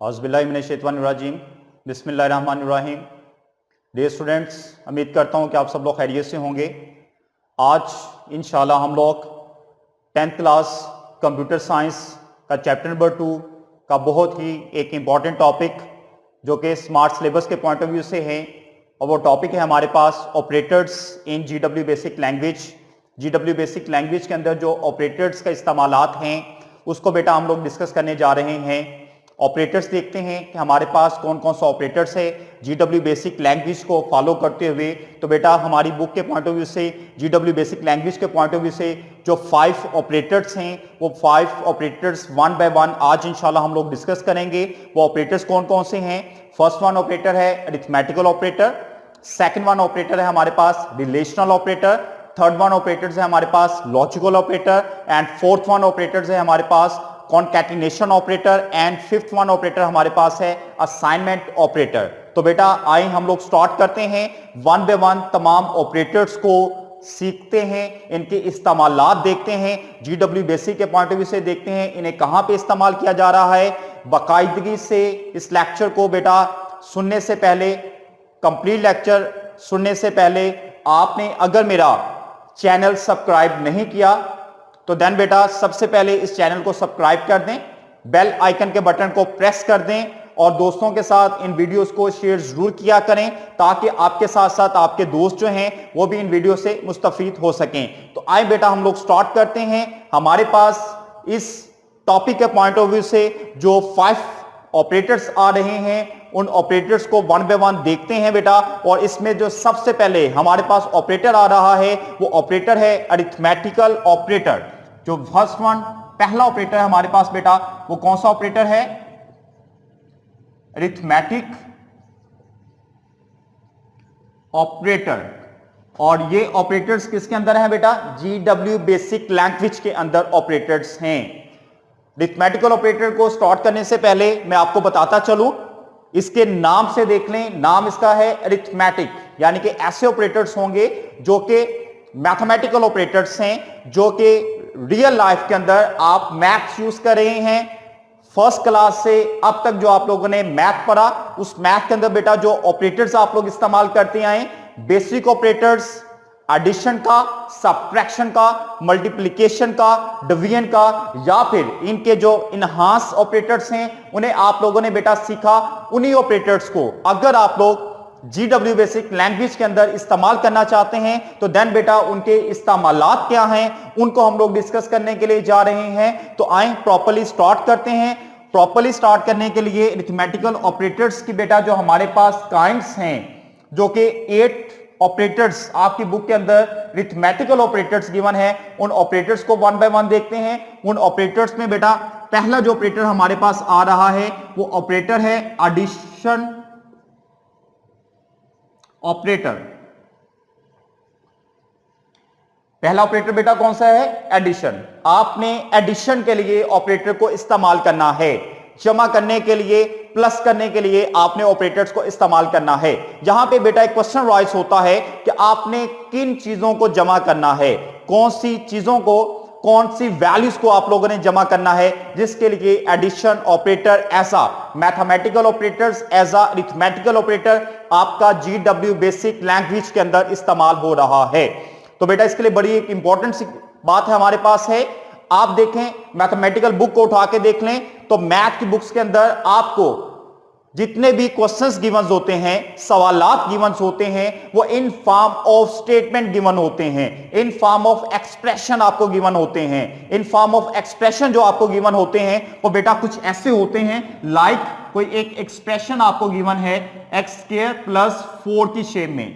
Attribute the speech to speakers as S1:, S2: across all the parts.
S1: औज़ुबिल्लाहिमिनश्शैतानिर्रजीम बिस्मिल्लाहिर्रहमानिर्रहीम। Dear students, उम्मीद करता हूँ कि आप सब लोग खैरियत से होंगे। आज इंशाल्लाह हम लोग 10th क्लास कंप्यूटर साइंस का चैप्टर नंबर 2 का बहुत ही एक इम्पॉर्टेंट टॉपिक जो कि स्मार्ट सिलेबस के पॉइंट ऑफ व्यू से है, और वो टॉपिक है हमारे पास operators in GW basic language. GW basic language के अंदर जो ऑपरेटर्स का इस्तेमालात हैं उसको बेटा हम लोग डिस्कस करने जा रहे हैं। ऑपरेटर्स देखते हैं कि हमारे पास कौन कौन सा ऑपरेटर्स है GW बेसिक लैंग्वेज को फॉलो करते हुए। तो बेटा हमारी बुक के पॉइंट ऑफ व्यू से, GW बेसिक लैंग्वेज के पॉइंट ऑफ व्यू से जो 5 ऑपरेटर्स हैं वो 5 ऑपरेटर्स वन बाय वन आज इंशाल्लाह हम लोग डिस्कस करेंगे। वो ऑपरेटर्स कौन कौन से हैं। फर्स्ट वन ऑपरेटर है arithmetical operator, second one operator है हमारे पास relational operator, third one operators है हमारे पास logical operator, and fourth one operators है हमारे पास concatenation operator, and fifth one operator हमारे पास है असाइनमेंट ऑपरेटर। तो बेटा आइए हम लोग स्टार्ट करते हैं, वन बाय वन तमाम ऑपरेटर्स को सीखते हैं, इनके इस्तेमालात देखते हैं, GW बेसिक के पॉइंट ऑफ व्यू से देखते हैं इन्हें कहां पे इस्तेमाल किया जा रहा है। बाकायदगी से इस लेक्चर को बेटा सुनने से पहले, कंप्लीट लेक्चर सुनने से पहले आपने अगर मेरा चैनल सब्सक्राइब नहीं किया तो देन बेटा सबसे पहले इस चैनल को सब्सक्राइब कर दें, बेल आइकन के बटन को प्रेस कर दें और दोस्तों के साथ इन वीडियोस को शेयर जरूर किया करें ताकि आपके साथ साथ आपके दोस्त जो हैं वो भी इन वीडियो से मुस्तफीद हो सकें। तो आए बेटा हम लोग स्टार्ट करते हैं। हमारे पास इस टॉपिक के पॉइंट ऑफ व्यू से जो 5 ऑपरेटर्स आ रहे हैं उन ऑपरेटर्स को वन बाय वन देखते हैं बेटा। और इसमें जो सबसे पहले हमारे पास ऑपरेटर आ रहा है वो ऑपरेटर है अरिथमेटिकल ऑपरेटर। जो फर्स्ट वन पहला ऑपरेटर है हमारे पास बेटा वो कौन सा ऑपरेटर है, अरिथमेटिक ऑपरेटर। और ये ऑपरेटर्स किसके अंदर है बेटा, GW बेसिक लैंग्वेज के अंदर ऑपरेटर्स हैं। अरिथमेटिकल ऑपरेटर को स्टार्ट करने से पहले मैं आपको बताता चलूं, इसके नाम से देख लें, नाम इसका है अरिथमेटिक, यानी कि ऐसे ऑपरेटर्स होंगे जो कि मैथमेटिकल ऑपरेटर्स हैं, जो कि रियल लाइफ के अंदर आप मैथ्स यूज कर रहे हैं। फर्स्ट क्लास से अब तक जो आप लोगों ने मैथ पढ़ा उस मैथ के अंदर बेटा जो ऑपरेटर्स आप लोग इस्तेमाल करते आए, बेसिक ऑपरेटर्स एडिशन का, सब्ट्रैक्शन का, मल्टीप्लिकेशन का, डिवीजन का, या फिर इनके जो इनहांस ऑपरेटर्स हैं उन्हें आप लोगों ने बेटा सीखा। उन्हीं ऑपरेटर्स को अगर आप लोग GW बेसिक लैंग्वेज के अंदर इस्तेमाल करना चाहते हैं तो देन बेटा उनके इस्तेमालात क्या हैं उनको हम लोग डिस्कस करने के लिए जा रहे हैं। तो आए प्रॉपर्ली स्टार्ट करते हैं। प्रॉपर्ली स्टार्ट करने के लिए अरिथमेटिकल ऑपरेटर्स की बेटा जो हमारे पास काइंड्स हैं, जो कि 8 ऑपरेटर्स आपकी बुक के अंदर अरिथमेटिकल ऑपरेटर्स गिवन है, उन ऑपरेटर्स को वन बाय वन देखते हैं। उन ऑपरेटर्स में बेटा पहला जो ऑपरेटर हमारे पास आ रहा है वो ऑपरेटर है एडिशन ऑपरेटर। पहला ऑपरेटर बेटा कौन सा है, एडिशन। आपने एडिशन के लिए ऑपरेटर को इस्तेमाल करना है, जमा करने के लिए, प्लस करने के लिए आपने ऑपरेटर्स को इस्तेमाल करना है। यहां पे बेटा एक क्वेश्चन राइज होता है कि आपने किन चीजों को जमा करना है, कौन सी चीजों को, कौन सी वैल्यूज को आप लोगों ने जमा करना है, जिसके लिए एडिशन ऑपरेटर ऐसा mathematical operators as a arithmetical operator आपका GW बेसिक लैंग्वेज के अंदर इस्तेमाल हो रहा है। तो बेटा इसके लिए बड़ी एक इंपॉर्टेंट सी बात है हमारे पास है। आप देखें मैथमेटिकल बुक को उठा के देख लें तो मैथ की बुक्स के अंदर आपको जितने भी क्वेश्चंस गिवन होते हैं, सवालात गिवन होते हैं, वो in form of statement given होते हैं, इन फॉर्म ऑफ एक्सप्रेशन आपको गिवन होते हैं। इन फॉर्म ऑफ एक्सप्रेशन जो आपको गिवन होते हैं वो बेटा कुछ ऐसे होते हैं, लाइक कोई एक एक्सप्रेशन आपको गिवन है x² + 4 की शेप में,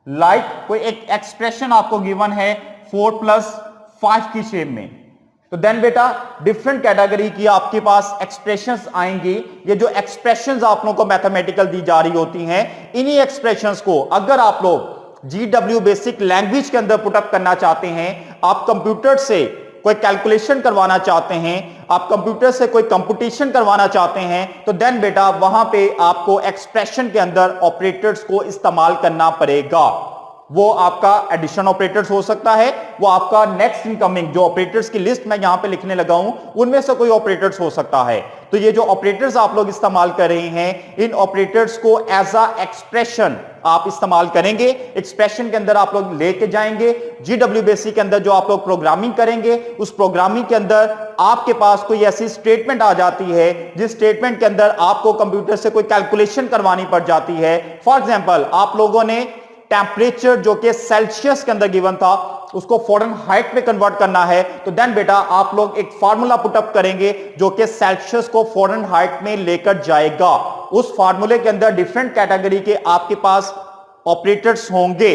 S1: लाइक कोई एक एक्सप्रेशन आपको गिवन है 4 + 5 की शेप में। तो देन बेटा डिफरेंट कैटेगरी की आपके पास एक्सप्रेशंस आएंगी। ये जो एक्सप्रेशंस आप लोगों को मैथमेटिकल दी जा रही होती हैं, इन्हीं एक्सप्रेशंस को अगर आप लोग GW बेसिक लैंग्वेज के अंदर पुटअप करना चाहते हैं, आप कंप्यूटर से कोई कैलकुलेशन करवाना चाहते हैं, आप कंप्यूटर से कोई कंप्यूटेशन करवाना चाहते हैं, तो देन बेटा वहां पे आपको एक्सप्रेशन के अंदर ऑपरेटर्स को इस्तेमाल करना पड़ेगा। वो आपका एडिशन ऑपरेटर्स हो सकता है, वो आपका नेक्स्ट इनकमिंग जो ऑपरेटर्स की लिस्ट मैं यहां पे लिखने लगा हूं उनमें से कोई ऑपरेटर्स हो सकता है। तो ये जो ऑपरेटर्स आप लोग इस्तेमाल कर रहे हैं, इन ऑपरेटर्स को एज अ एक्सप्रेशन आप इस्तेमाल करेंगे। एक्सप्रेशन के अंदर आप लोग लेके जाएंगे। जीडब्ल्यू बेसिक के अंदर जो आप लोग प्रोग्रामिंग करेंगे, उस प्रोग्रामिंग के अंदर आपके पास कोई ऐसी स्टेटमेंट आ जाती है जिस स्टेटमेंट के अंदर आपको कंप्यूटर से कोई कैलकुलेशन करवानी पड़ जाती है। फॉर एग्जाम्पल, आप लोगों ने टेम्परेचर जो कि सेल्सियस के अंदर गिवन था उसको फॉरेन हाइट में कन्वर्ट करना है, तो देन बेटा आप लोग एक फार्मूला पुटअप करेंगे जो कि सेल्सियस को फॉरेन हाइट में लेकर जाएगा। उस फार्मूले के अंदर डिफरेंट कैटेगरी के आपके पास ऑपरेटर्स होंगे।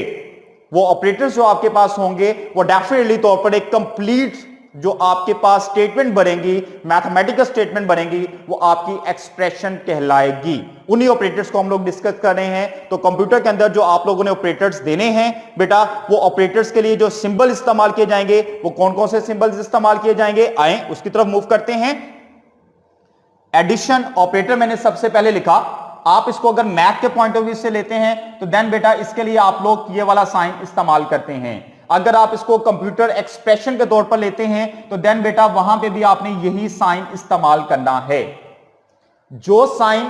S1: वो ऑपरेटर्स जो आपके पास होंगे वो डेफिनेटली तौर पर एक कंप्लीट जो आपके पास स्टेटमेंट बनेगी, मैथमेटिकल स्टेटमेंट बनेगी, वो आपकी एक्सप्रेशन कहलाएगी। उन्हीं ऑपरेटर्स को हम लोग डिस्कस कर रहे हैं। तो कंप्यूटर के अंदर जो आप लोगों ने ऑपरेटर्स देने हैं बेटा, वो ऑपरेटर्स के लिए जो सिंबल इस्तेमाल किए जाएंगे वो कौन कौन से सिंबल्स इस्तेमाल किए जाएंगे, आए उसकी तरफ मूव करते हैं। एडिशन ऑपरेटर मैंने सबसे पहले लिखा। आप इसको अगर मैथ के पॉइंट ऑफ व्यू से लेते हैं तो देन बेटा इसके लिए आप लोग ये वाला साइन इस्तेमाल करते हैं। अगर आप इसको कंप्यूटर एक्सप्रेशन के तौर पर लेते हैं तो देन बेटा वहां पे भी आपने यही साइन इस्तेमाल करना है। जो साइन,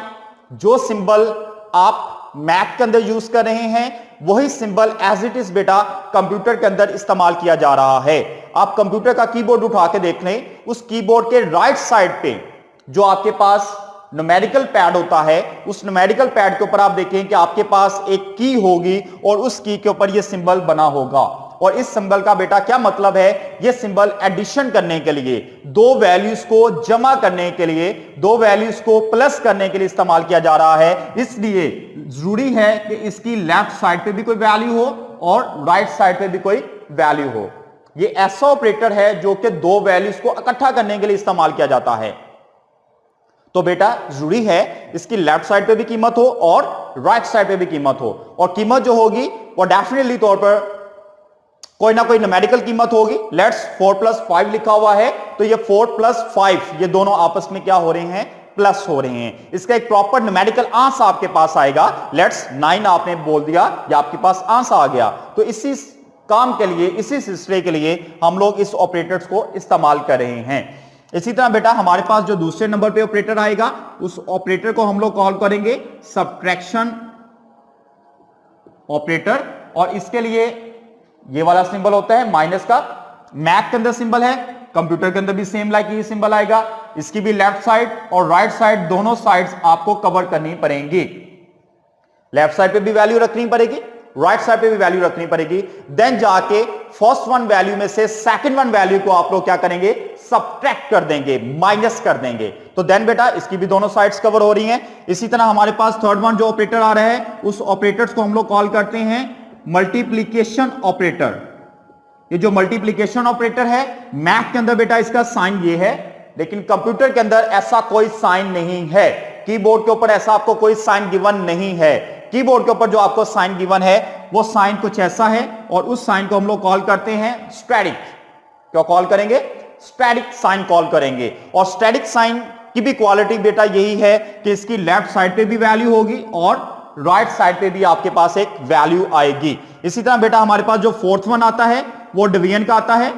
S1: जो सिंबल आप मैथ के अंदर यूज कर रहे हैं वही सिंबल एज इट इज बेटा कंप्यूटर के अंदर इस्तेमाल किया जा रहा है। आप कंप्यूटर का कीबोर्ड उठा के देख लें, उस कीबोर्ड के राइट साइड पे जो आपके पास न्यूमेरिकल पैड होता है, उस न्यूमेरिकल पैड के ऊपर आप देखें कि आपके पास एक की होगी और उस की के ऊपर ये सिंबल बना होगा। और इस सिंबल का बेटा क्या मतलब है, ये सिंबल एडिशन करने के लिए, दो वैल्यूज को जमा करने के लिए, दो वैल्यूज को प्लस करने के लिए इस्तेमाल किया जा रहा है। इसलिए जरूरी है कि इसकी लेफ्ट साइड पे भी कोई वैल्यू हो और राइट साइड पे भी कोई वैल्यू हो। ये ऐसा ऑपरेटर है जो कि दो वैल्यूज को इकट्ठा करने के लिए इस्तेमाल किया जाता है। तो बेटा जरूरी है इसकी लेफ्ट साइड पे भी कीमत हो और राइट साइड पे भी कीमत हो, और कीमत जो होगी वो डेफिनेटली तौर पर कोई ना कोई न्यूमेरिकल कीमत होगी। लेट्स 4 + 5 लिखा हुआ है, तो ये 4 + 5 ये दोनों आपस में क्या हो रहे हैं, प्लस हो रहे हैं। इसका एक प्रॉपर न्यूमेरिकल आंसर आपके पास आएगा। लेट्स 9 आपने बोल दिया, या आपके पास आंसर आ गया। तो इसी काम के लिए, इसी सिलसिले के लिए हम लोग इस ऑपरेटर्स को इस्तेमाल कर रहे हैं। इसी तरह बेटा हमारे पास जो दूसरे नंबर पे ऑपरेटर आएगा उस ऑपरेटर को हम लोग कॉल करेंगे सब्ट्रैक्शन ऑपरेटर, और इसके लिए ये वाला सिंबल होता है माइनस का। मैथ के अंदर सिंबल है, कंप्यूटर के अंदर भी सेम लाइक ये सिंबल आएगा। इसकी भी लेफ्ट साइड और राइट साइड दोनों साइड्स आपको कवर करनी पड़ेंगी। लेफ्ट साइड पे भी वैल्यू रखनी पड़ेगी, राइट साइड पे भी वैल्यू रखनी पड़ेगी। देन जाके फर्स्ट वन वैल्यू में से सेकंड वन वैल्यू को आप लोग क्या करेंगे, सब्ट्रैक्ट कर देंगे, माइनस कर देंगे। तो देन बेटा इसकी भी दोनों साइड्स कवर हो रही हैं। इसी तरह हमारे पास थर्ड वन जो ऑपरेटर आ रहा है उस ऑपरेटर्स को हम लोग कॉल करते हैं मल्टीप्लीकेशन ऑपरेटर। ये जो मल्टीप्लीकेशन ऑपरेटर है, मैथ के अंदर बेटा इसका साइन ये है, लेकिन कंप्यूटर के अंदर ऐसा कोई साइन नहीं है। कीबोर्ड के ऊपर ऐसा आपको कोई साइन गिवन नहीं है। कीबोर्ड के ऊपर जो आपको साइन गिवन है वो साइन कुछ ऐसा है, और उस साइन को हम लोग कॉल करते हैं स्टैटिक। क्या कॉल करेंगे, स्टैटिक साइन कॉल करेंगे। और स्टैटिक साइन की भी क्वालिटी बेटा यही है कि इसकी लेफ्ट साइड पे भी वैल्यू होगी और राइट साइड पे भी आपके पास एक वैल्यू आएगी। इसी तरह बेटा हमारे पास जो फोर्थ वन आता है वो डिवीजन का आता है।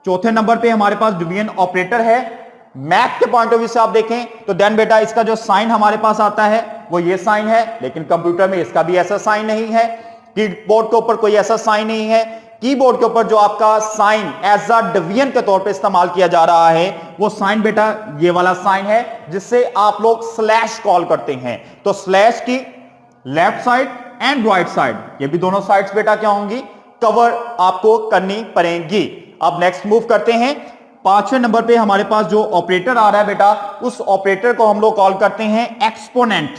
S1: चौथे नंबर पे हमारे पास डिवीजन ऑपरेटर है। मैथ के पॉइंट ऑफ व्यू से आप देखें तो देन बेटा इसका जो साइन हमारे पास आता है वो ये साइन है, लेकिन कंप्यूटर में इसका भी ऐसा साइन नहीं है। कीबोर्ड के ऊपर कोई ऐसा साइन नहीं है। कीबोर्ड के ऊपर जो आपका साइन एज अ डिवीजन के तौर पे इस्तेमाल किया जा रहा है वो साइन बेटा ये वाला साइन है, जिससे आप लोग स्लैश कॉल करते हैं। तो स्लैश की left side and right side, ये भी दोनों साइड्स बेटा क्या होंगी, कवर आपको करनी पड़ेंगी। अब नेक्स्ट मूव करते हैं। पांचवें नंबर पे हमारे पास जो ऑपरेटर आ रहा है बेटा, उस ऑपरेटर को हम लोग कॉल करते हैं एक्सपोनेंट।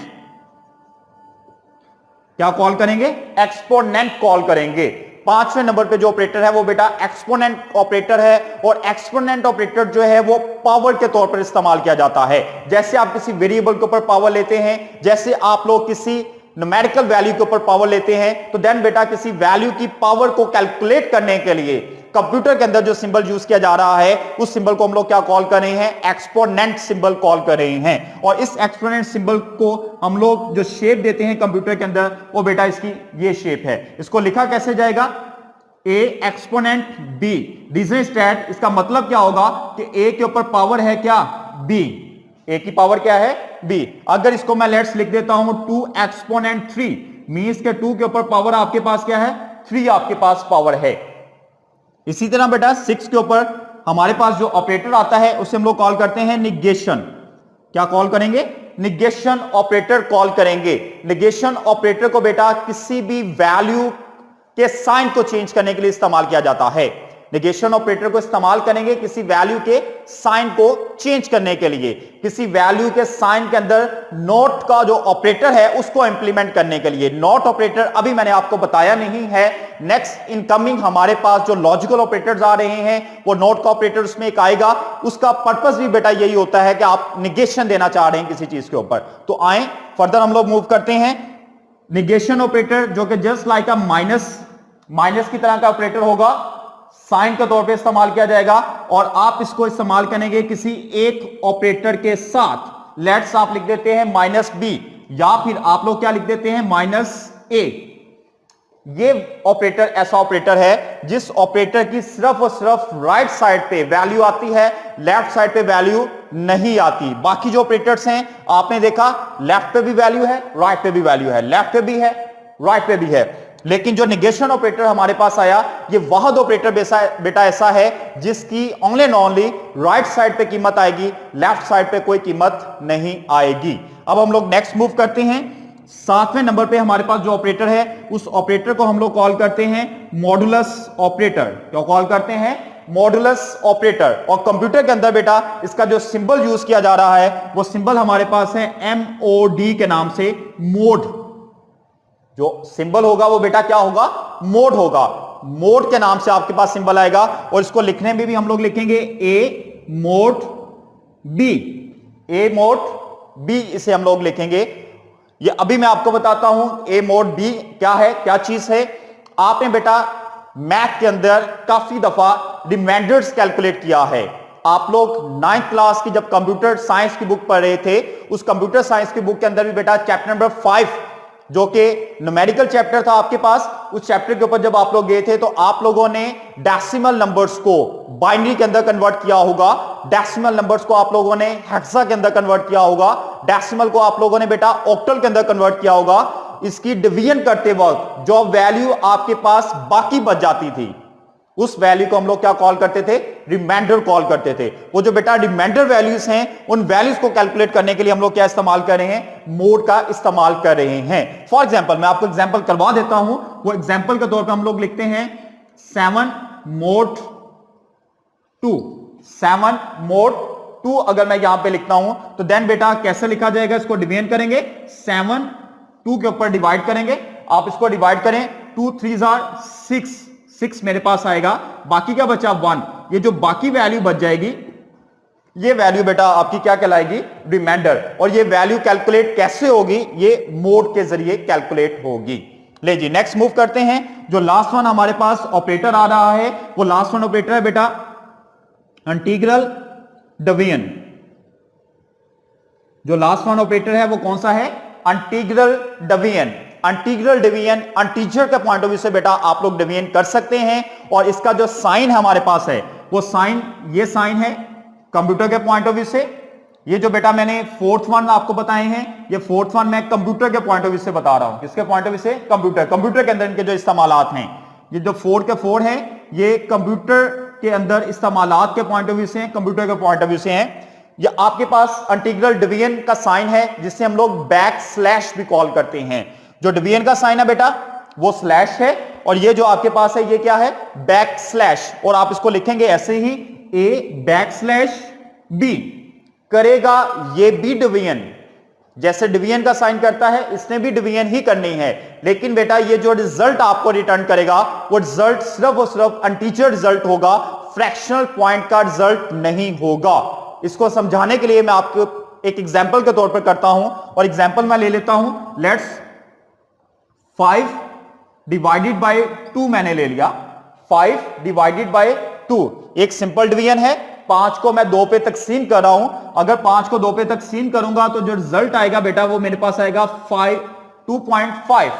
S1: क्या कॉल करेंगे, एक्सपोनेंट कॉल करेंगे। पांचवें नंबर पे जो ऑपरेटर है वो बेटा एक्सपोनेंट ऑपरेटर है, और एक्सपोनेंट ऑपरेटर जो है वो पावर के तौर पर इस्तेमाल किया जाता है। जैसे आप किसी वेरिएबल के ऊपर पावर लेते हैं, जैसे आप लोग किसी न्यूमेरिकल वैल्यू के ऊपर पावर लेते हैं, तो देन बेटा किसी वैल्यू की पावर को कैलकुलेट करने के लिए कंप्यूटर के अंदर जो सिंबल यूज किया जा रहा है उस सिंबल को हम लोग क्या कॉल कर रहे हैं, एक्सपोनेंट सिंबल कॉल कर रहे हैं। और इस एक्सपोनेंट सिंबल को हम लोग जो शेप देते हैं कंप्यूटर के अंदर, वो बेटा इसकी ये शेप है। इसको लिखा कैसे जाएगा, a exponent b। Reason is that, इसका मतलब क्या होगा कि a के ऊपर पावर है क्या, b। a की पावर क्या है, b। अगर इसको मैं लेट्स लिख देता हूं 2 एक्सपोनेंट 3, मींस के 2 के ऊपर पावर आपके पास क्या है, 3 आपके पास पावर है। इसी तरह बेटा 6 के ऊपर हमारे पास जो ऑपरेटर आता है उसे हम लोग कॉल करते हैं निगेशन। क्या कॉल करेंगे, निगेशन ऑपरेटर कॉल करेंगे। निगेशन ऑपरेटर को बेटा किसी भी वैल्यू के साइन को चेंज करने के लिए इस्तेमाल किया जाता है। निगेशन ऑपरेटर को इस्तेमाल करेंगे किसी वैल्यू के साइन को चेंज करने के लिए, किसी वैल्यू के साइन के अंदर नॉट का जो ऑपरेटर है उसको इंप्लीमेंट करने के लिए। नॉट ऑपरेटर अभी मैंने आपको बताया नहीं है, नेक्स्ट इनकमिंग हमारे पास जो लॉजिकल ऑपरेटर्स आ रहे हैं वो नॉट का ऑपरेटर उसमें एक आएगा। उसका पर्पस भी बेटा यही होता है कि आप निगेशन देना चाह रहे हैं किसी चीज के ऊपर। तो आए फर्दर हम लोग मूव करते हैं। निगेशन ऑपरेटर जो कि जस्ट लाइक अ माइनस की तरह का ऑपरेटर होगा, साइन के तौर पे इस्तेमाल किया जाएगा और आप इसको इस्तेमाल करेंगे किसी एक ऑपरेटर के साथ। लेट्स आप लिख देते हैं -b या फिर आप लोग क्या लिख देते हैं -a। ये ऑपरेटर ऐसा ऑपरेटर है जिस ऑपरेटर की सिर्फ और सिर्फ राइट साइड पे वैल्यू आती है, लेफ्ट साइड पे वैल्यू नहीं आती। बाकी जो ऑपरेटर्स हैं आपने देखा लेफ्ट पे भी वैल्यू है, राइट पे भी वैल्यू है, लेफ्ट पे भी है, राइट पे भी है। लेकिन जो निगेशन ऑपरेटर हमारे पास आया, ये वाहद ऑपरेटर बेटा ऐसा है जिसकी only and only right side पे कीमत आएगी, लेफ्ट साइड पे कोई कीमत नहीं आएगी। अब हम लोग नेक्स्ट मूव करते हैं। 7वें नंबर पे हमारे पास जो ऑपरेटर है उस ऑपरेटर को हम लोग कॉल करते हैं मॉडुलस ऑपरेटर। क्या कॉल करते हैं, मॉडुलस ऑपरेटर। और कंप्यूटर के अंदर बेटा इसका जो सिंबल यूज किया जा रहा है वो सिंबल हमारे पास है MOD के नाम से, मोड। जो सिंबल होगा वो बेटा क्या होगा, मोड होगा। मोड के नाम से आपके पास सिंबल आएगा और इसको लिखने में भी हम लोग लिखेंगे A mode B, A mode B इसे हम लोग लिखेंगे। ये अभी मैं आपको बताता हूं A मोड B क्या है, क्या चीज है। आपने बेटा मैथ के अंदर काफी दफा रिमाइंडर्स कैलकुलेट किया है। आप लोग 9th क्लास की जब कंप्यूटर साइंस की बुक पढ़ रहे थे, उस कंप्यूटर साइंस की बुक के अंदर भी बेटा चैप्टर नंबर 5 जो कि न्यूमेरिकल चैप्टर था आपके पास, उस चैप्टर के ऊपर जब आप लोग गए थे तो आप लोगों ने डेसिमल नंबर्स को बाइनरी के अंदर कन्वर्ट किया होगा, डेसिमल नंबर्स को आप लोगों ने हेक्सा के अंदर कन्वर्ट किया होगा, डेसिमल को आप लोगों ने बेटा ऑक्टल के अंदर कन्वर्ट किया होगा। इसकी डिवीजन करते वक्त जो वैल्यू आपके पास बाकी बच जाती थी उस वैल्यू को हम लोग क्या कॉल करते थे, रिमाइंडर कॉल करते थे। वो जो बेटा रिमाइंडर वैल्यूज हैं उन वैल्यूज को कैलकुलेट करने के लिए हम लोग क्या इस्तेमाल कर रहे हैं, मोड का इस्तेमाल कर रहे हैं। फॉर एग्जांपल मैं आपको एग्जांपल करवा देता हूं। वो एग्जांपल के तौर पे हम लोग लिखते हैं 7 मोड 2। 7 मोड 2 अगर मैं यहां पे लिखता हूं तो देन बेटा कैसे लिखा जाएगा, इसको डिवीजन करेंगे, 7 2 के ऊपर डिवाइड करेंगे। आप इसको डिवाइड करें, 2 3 6 मेरे पास आएगा, बाकी क्या बचा 1। ये जो बाकी वैल्यू बच जाएगी ये वैल्यू बेटा आपकी क्या कहलाएगी, रिमाइंडर। और ये वैल्यू कैलकुलेट कैसे होगी, ये मोड के जरिए कैलकुलेट होगी। ले जी नेक्स्ट मूव करते हैं। जो लास्ट वन हमारे पास ऑपरेटर आ रहा है वो लास्ट वन ऑपरेटर है बेटा इंटीग्रल डिवीजन। जो लास्ट वन ऑपरेटर है वो कौन सा है, integral division. Integral division integer के पॉइंट ऑफ व्यू से बेटा आप लोग डिवीजन कर सकते हैं। और इसका जो साइन हमारे पास है वो साइन, ये साइन है कंप्यूटर के पॉइंट ऑफ व्यू से। ये जो बेटा मैंने 4th वन आपको बताए हैं, ये 4th वन मैं कंप्यूटर के पॉइंट ऑफ व्यू से बता रहा हूं। किसके पॉइंट ऑफ व्यू से, कंप्यूटर के अंदर इनके जो इस्तेमालात हैं, ये जो 4 के 4 हैं ये कंप्यूटर के अंदर इस्तेमालात के पॉइंट ऑफ व्यू से हैं, कंप्यूटर के पॉइंट ऑफ व्यू से हैं। ये आपके पास इंटीग्रल डिवीजन का साइन है जिसे हम लोग बैक स्लैश भी कॉल करते हैं। जो डिवीजन का साइन है बेटा वो स्लैश है और ये जो आपके पास है ये क्या है, बैक स्लैश। और आप इसको लिखेंगे ऐसे ही, A बैक स्लैश B करेगा ये भी डिवीजन, जैसे डिवीजन का साइन करता है इसने भी डिवीजन ही करनी है। लेकिन बेटा ये जो रिजल्ट आपको रिटर्न करेगा वो रिजल्ट सिर्फ और सिर्फ इंटीजर रिजल्ट होगा, फ्रैक्शनल पॉइंट का रिजल्ट नहीं होगा। इसको समझाने के लिए मैं आपको एक एग्जांपल के तौर पर करता हूं और एग्जांपल मैं ले लेता हूं। लेट्स 5 डिवाइडेड बाय 2 मैंने ले लिया। 5 डिवाइडेड बाय 2। एक सिंपल डिवीजन है, 5 को मैं 2 पे तकसीम कर रहा हूं। अगर 5 को 2 पे तकसीम करूंगा तो जो रिजल्ट आएगा बेटा वो मेरे पास आएगा 2.5।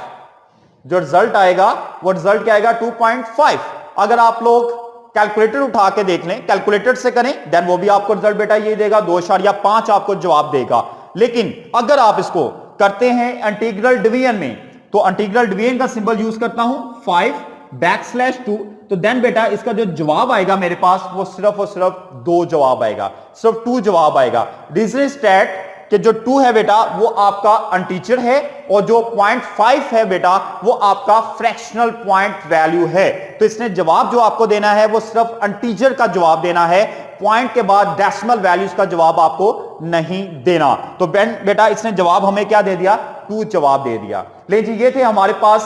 S1: जो रिजल्ट आएगा वो रिजल्ट क्या आएगा 2.5। अगर आप लोग कैलकुलेटर उठा के देख लें, कैलकुलेटर से करें, देन वो भी आपको रिजल्ट बेटा ये देगा 2.5 आपको जवाब देगा। लेकिन अगर आप इसको करते हैं इंटीग्रल डिवीजन में, तो इंटीग्रल डिवीजन का सिंबल यूज करता हूं 5/2, तो देन बेटा इसका जो जवाब आएगा मेरे पास वो सिर्फ और सिर्फ 2 जवाब आएगा, सिर्फ 2 जवाब आएगा। रीजन इज दैट कि जो 2 है बेटा वो आपका अनटीचर है और जो 0.5 है बेटा वो आपका फ्रैक्शनल पॉइंट वैल्यू है। तो इसने जवाब जो आपको देना है वो सिर्फ अनटीचर का जवाब देना है, पॉइंट के बाद डेसिमल वैल्यूज का जवाब आपको नहीं देना। तो बेटा इसने जवाब हमें क्या दे दिया, 2 जवाब दे दिया। लेकिन ये थे हमारे पास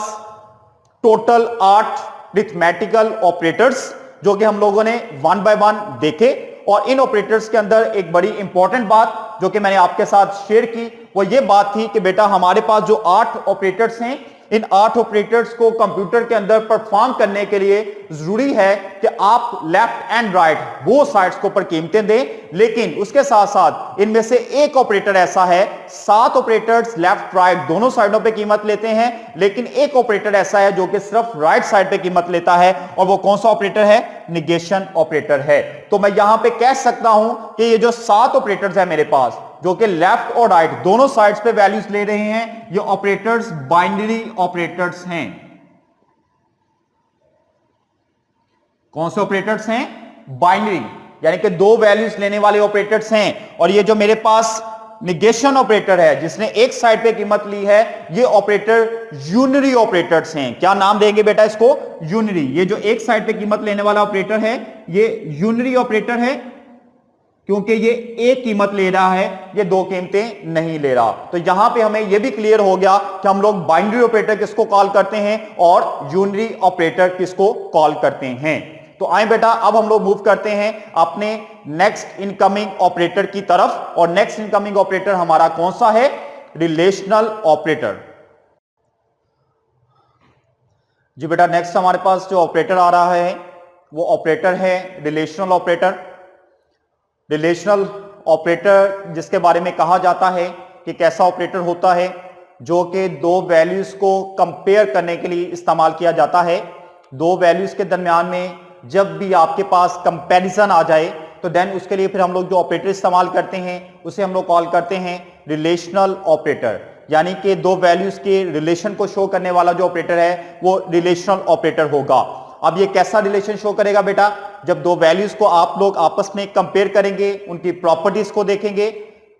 S1: टोटल 8 अरिथमेटिकल ऑपरेटर्स जो कि हम लोगों ने 1 बाय 1 देखे। और इन ऑपरेटर्स के अंदर एक बड़ी इंपॉर्टेंट बात जो कि मैंने आपके साथ शेयर की वो ये बात थी कि बेटा हमारे पास जो 8 ऑपरेटर्स हैं, इन 8 ऑपरेटर्स को कंप्यूटर के अंदर परफॉर्म करने के लिए जरूरी है कि आप लेफ्ट एंड राइट वो साइड्स के ऊपर कीमतें दें। लेकिन उसके साथ साथ इनमें से एक ऑपरेटर ऐसा है, 7 ऑपरेटर्स लेफ्ट राइट दोनों साइडों पे कीमत लेते हैं, लेकिन एक ऑपरेटर ऐसा है जो कि सिर्फ राइट साइड पे कीमत लेता है, और वो कौन सा ऑपरेटर है, निगेशन ऑपरेटर है। तो मैं यहां पे कह सकता हूं कि ये जो 7 ऑपरेटर्स है मेरे पास जो कि लेफ्ट और राइट दोनों साइड्स पे वैल्यूज ले रहे हैं, ये ऑपरेटर्स बाइनरी ऑपरेटर्स हैं। कौन से ऑपरेटर्स हैं, बाइनरी, यानी कि 2 वैल्यूज लेने वाले ऑपरेटर्स हैं। और ये जो मेरे पास निगेशन ऑपरेटर है जिसने एक साइड पे कीमत ली है, ये ऑपरेटर यूनरी ऑपरेटर्स हैं। क्या नाम देंगे बेटा इसको, यूनरी। ये जो एक साइड पे कीमत लेने वाला ऑपरेटर है ये यूनरी ऑपरेटर है, क्योंकि ये एक कीमत ले रहा है, ये 2 कीमतें नहीं ले रहा। तो यहां पे हमें ये भी क्लियर हो गया कि हम लोग बाइनरी ऑपरेटर किसको कॉल करते हैं और यूनरी ऑपरेटर किसको कॉल करते हैं। तो आए बेटा अब हम लोग मूव करते हैं अपने नेक्स्ट इनकमिंग ऑपरेटर की तरफ। और नेक्स्ट इनकमिंग ऑपरेटर हमारा कौन सा है, रिलेशनल ऑपरेटर। जी बेटा नेक्स्ट हमारे पास जो ऑपरेटर आ रहा है वो ऑपरेटर है रिलेशनल ऑपरेटर। रिलेशनल ऑपरेटर जिसके बारे में कहा जाता है कि कैसा ऑपरेटर होता है, जो कि 2 वैल्यूज को कंपेयर करने के लिए इस्तेमाल किया जाता है। 2 वैल्यूज के दरमियान में जब भी आपके पास कंपैरिजन आ जाए तो देन उसके लिए फिर हम लोग जो ऑपरेटर इस्तेमाल करते हैं उसे हम लोग कॉल करते हैं रिलेशनल ऑपरेटर। यानी कि 2 वैल्यूज के रिलेशन को शो करने वाला जो ऑपरेटर है वो रिलेशनल ऑपरेटर होगा। अब ये कैसा रिलेशन शो करेगा बेटा, जब 2 वैल्यूज को आप लोग आपस में कंपेयर करेंगे, उनकी प्रॉपर्टीज को देखेंगे,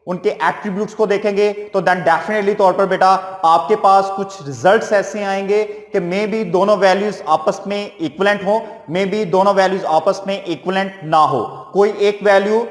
S1: उनके एट्रीब्यूट्स को देखेंगे, तो देन डेफिनेटली तौर पर बेटा आपके पास कुछ रिजल्ट्स ऐसे आएंगे कि मे बी दोनों वैल्यूज आपस में इक्विवेलेंट हो, मे बी दोनों वैल्यूज आपस में इक्विवेलेंट ना हो, कोई एक वैल्यू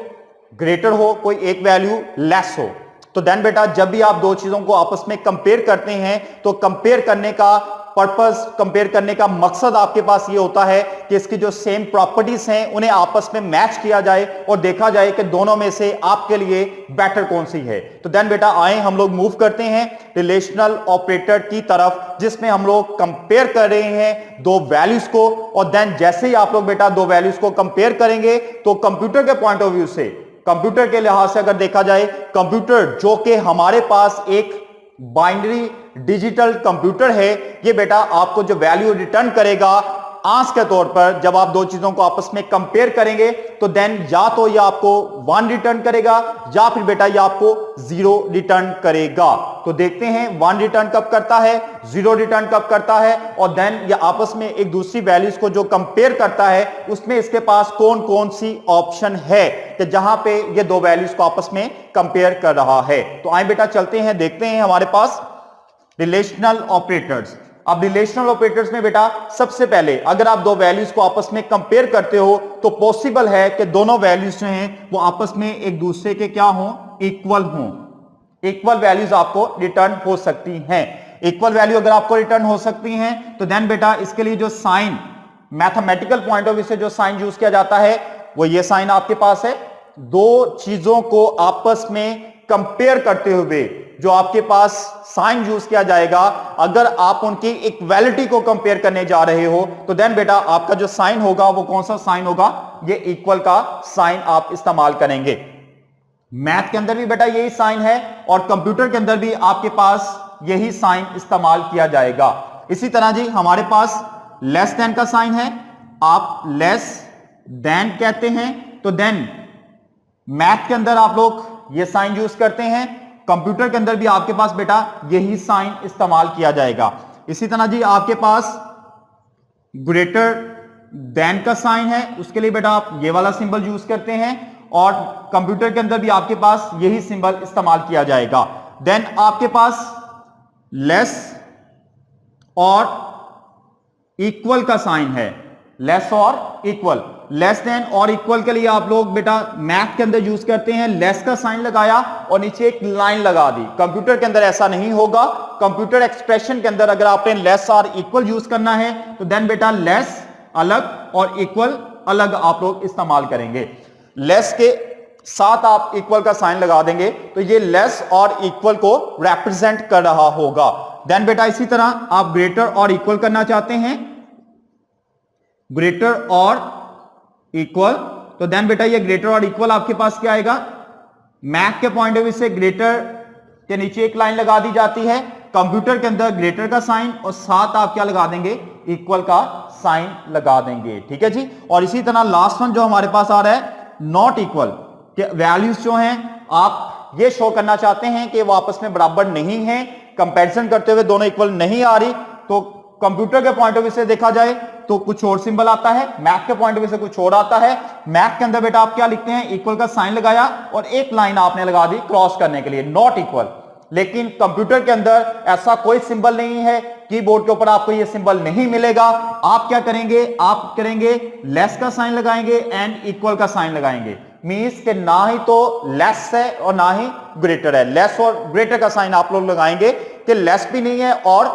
S1: ग्रेटर हो, कोई एक वैल्यू लेस हो। तो देन बेटा जब भी आप 2 चीजों को आपस में कंपेयर करते हैं तो कंपेयर करने का पर्पस, कंपेयर करने का मकसद आपके पास ये होता है कि इसकी जो सेम प्रॉपर्टीज हैं उन्हें आपस में मैच किया जाए और देखा जाए कि दोनों में से आपके लिए बेटर कौन सी है। तो देन बेटा आए हम लोग मूव करते हैं रिलेशनल ऑपरेटर की तरफ, जिसमें हम लोग कंपेयर कर रहे हैं 2 वैल्यूज को। और देन जैसे ही आप लोग बेटा 2 वैल्यूज को कंपेयर करेंगे तो कंप्यूटर के पॉइंट ऑफ व्यू से, कंप्यूटर के लिहाज से अगर देखा जाए, कंप्यूटर जो कि हमारे पास एक बाइनरी डिजिटल कंप्यूटर है, ये बेटा आपको जो वैल्यू रिटर्न करेगा आंस के तौर पर, जब आप 2 चीजों को आपस में कंपेयर करेंगे तो देन या तो ये आपको 1 रिटर्न करेगा या फिर बेटा ये आपको 0 रिटर्न करेगा। तो देखते हैं 1 रिटर्न कब करता है, 0 रिटर्न कब करता है, और देन ये आपस में एक दूसरी वैल्यूज को जो कंपेयर करता है उसमें इसके पास कौन कौन सी ऑप्शन है कि जहां पे ये 2 वैल्यूज को आपस में कंपेयर कर रहा है। तो आए बेटा चलते हैं, देखते हैं हमारे पास रिलेशनल ऑपरेटर्स। अब रिलेशनल ऑपरेटर्स में बेटा सबसे पहले अगर आप 2 वैल्यूज को आपस में कंपेयर करते हो तो पॉसिबल है कि दोनों वैल्यूज जो हैं वो आपस में एक दूसरे के क्या हों, इक्वल हों। इक्वल वैल्यूज आपको रिटर्न हो सकती हैं। इक्वल वैल्यू अगर आपको रिटर्न हो सकती हैं तो देन बेटा इसके लिए जो sign, mathematical point of view से जो साइन यूज किया जाता है वो ये साइन आपके पास है। 2 चीजों को आपस में कंपेयर करते हुए जो आपके पास साइन यूज किया जाएगा, अगर आप उनकी इक्वालिटी को कंपेयर करने जा रहे हो तो देन बेटा आपका जो साइन होगा वो कौन सा साइन होगा, ये इक्वल का साइन आप इस्तेमाल करेंगे। मैथ के अंदर भी बेटा यही साइन है और कंप्यूटर के अंदर भी आपके पास यही साइन इस्तेमाल किया जाएगा। इसी तरह जी हमारे पास लेस देन का साइन है, आप लेस देन कहते हैं तो देन मैथ के अंदर आप लोग ये साइन यूज करते हैं, कंप्यूटर के अंदर भी आपके पास बेटा यही साइन इस्तेमाल किया जाएगा। इसी तरह जी आपके पास ग्रेटर देन का साइन है, उसके लिए बेटा आप ये वाला सिंबल यूज करते हैं और कंप्यूटर के अंदर भी आपके पास यही सिंबल इस्तेमाल किया जाएगा। देन आपके पास लेस और इक्वल का साइन है, लेस और इक्वल। लेस देन और इक्वल के लिए आप लोग बेटा मैथ के अंदर यूज करते हैं, लेस का साइन लगाया और नीचे एक लाइन लगा दी। कंप्यूटर के अंदर ऐसा नहीं होगा। कंप्यूटर एक्सप्रेशन के अंदर अगर आपने लेस और इक्वल यूज करना है तो देन बेटा लेस अलग और इक्वल अलग आप लोग इस्तेमाल करेंगे। लेस के साथ आप इक्वल का साइन लगा देंगे तो ये लेस और इक्वल को रिप्रेजेंट कर रहा होगा। देन बेटा इसी तरह आप ग्रेटर और इक्वल करना चाहते हैं, ग्रेटर और इक्वल, तो देन बेटा ये ग्रेटर और इक्वल आपके पास क्या आएगा, मैथ के पॉइंट ऑफ व्यू से ग्रेटर के नीचे एक लाइन लगा दी जाती है, कंप्यूटर के अंदर ग्रेटर का साइन और साथ आप क्या लगा देंगे, इक्वल का साइन लगा देंगे। ठीक है जी। और इसी तरह लास्ट वन जो हमारे पास आ रहा है नॉट इक्वल के वैल्यूज जो हैं आप ये शो करना चाहते हैं कि वो आपस में बराबर नहीं है, कंपैरिजन करते हुए दोनों इक्वल नहीं आ रही, तो कंप्यूटर के पॉइंट ऑफ व्यू से देखा जाए तो कुछ और सिंबल आता है, मैथ के पॉइंट ऑफ व्यू से कुछ और आता है। मैथ के अंदर बेटा आप क्या लिखते हैं, इक्वल का साइन लगाया और एक लाइन आपने लगा दी क्रॉस करने के लिए, नॉट इक्वल। लेकिन कंप्यूटर के अंदर ऐसा कोई सिंबल नहीं है, कीबोर्ड के ऊपर आपको ये सिंबल नहीं मिलेगा। आप क्या करेंगे, आप करेंगे लेस का साइन लगाएंगे एंड इक्वल का साइन लगाएंगे। मींस के ना ही तो लेस है और ना ही ग्रेटर है, लेस और ग्रेटर का साइन आप लोग लगाएंगे कि लेस भी नहीं है और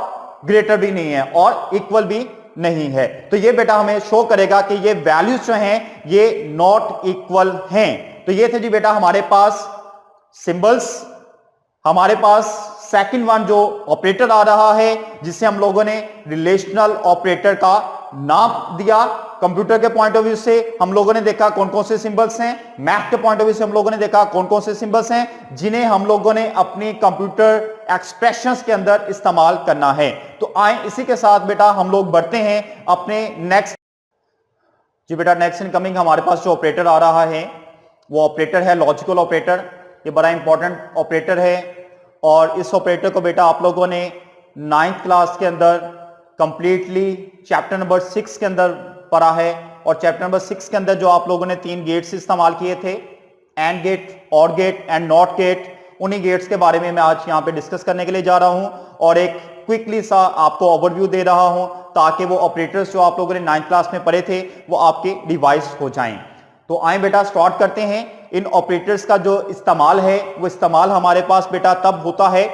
S1: ग्रेटर भी नहीं है और इक्वल भी नहीं है। तो ये बेटा हमें शो करेगा कि ये वैल्यूज जो हैं ये नॉट इक्वल हैं। तो ये थे जी बेटा हमारे पास सिंबल्स। हमारे पास सेकंड वन जो ऑपरेटर आ रहा है जिसे हम लोगों ने रिलेशनल ऑपरेटर का नाम दिया। कंप्यूटर के पॉइंट ऑफ व्यू से हम लोगों ने देखा कौन कौन से सिंबल्स हैं, मैथ के पॉइंट ऑफ व्यू से हम लोगों ने देखा कौन कौन से सिंबल्स हैं जिन्हें हम लोगों ने अपनी कंप्यूटर एक्सप्रेशंस के अंदर इस्तेमाल करना है। तो आए इसी के साथ बेटा हम लोग बढ़ते हैं अपने नेक्स्ट। जी बेटा नेक्स्ट इनकमिंग हमारे पास जो ऑपरेटर आ रहा है वो ऑपरेटर है लॉजिकल ऑपरेटर। ये बड़ा इंपॉर्टेंट ऑपरेटर है और इस ऑपरेटर को बेटा आप लोगों ने 9th क्लास के अंदर कंप्लीटली चैप्टर नंबर 6 के अंदर पढ़ा है। और चैप्टर नंबर 6 के अंदर जो आप लोगों ने 3 गेट्स इस्तेमाल किए थे, एंड गेट, और गेट एंड नॉट गेट, उन्हीं गेट्स के बारे में मैं आज यहाँ पे डिस्कस करने के लिए जा रहा हूँ और एक क्विकली सा आपको ओवरव्यू दे रहा हूँ ताकि वो ऑपरेटर्स जो आप लोगों ने 9th क्लास में पढ़े थे वो आपके डिवाइस हो जाएं। तो आए बेटा स्टार्ट करते हैं। इन ऑपरेटर्स का जो इस्तेमाल है वो इस्तेमाल हमारे पास बेटा तब होता है